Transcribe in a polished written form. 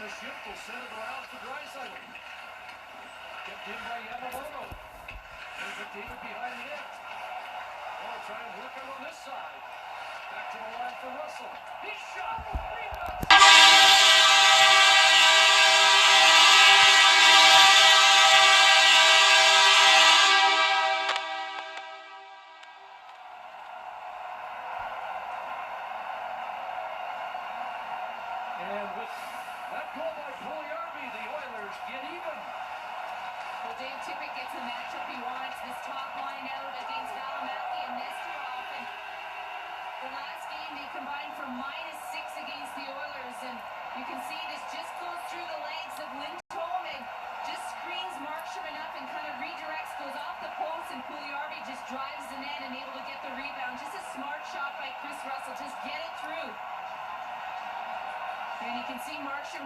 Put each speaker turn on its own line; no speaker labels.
the shift will send it around for Draisaitl. Kept in by Yamamoto. There's McDavid behind the net. Oh, try and work it on this side. Back to the line for Russell. He's shot. Rebound. And with that goal by Puljujärvi, the Oilers get even.
Well, Dave Tippett gets the matchup he wants. This top line out against Valimaki and Nesterov. And the last game, they combined for -6 against the Oilers. And you can see this just goes through the legs of Lindholm and just screens Markstrom enough and kind of redirects, goes off the post, and Puljujärvi just drives the net and able to get the rebound. Just a smart shot by Chris Russell. Just get it through. And you can see Markstrom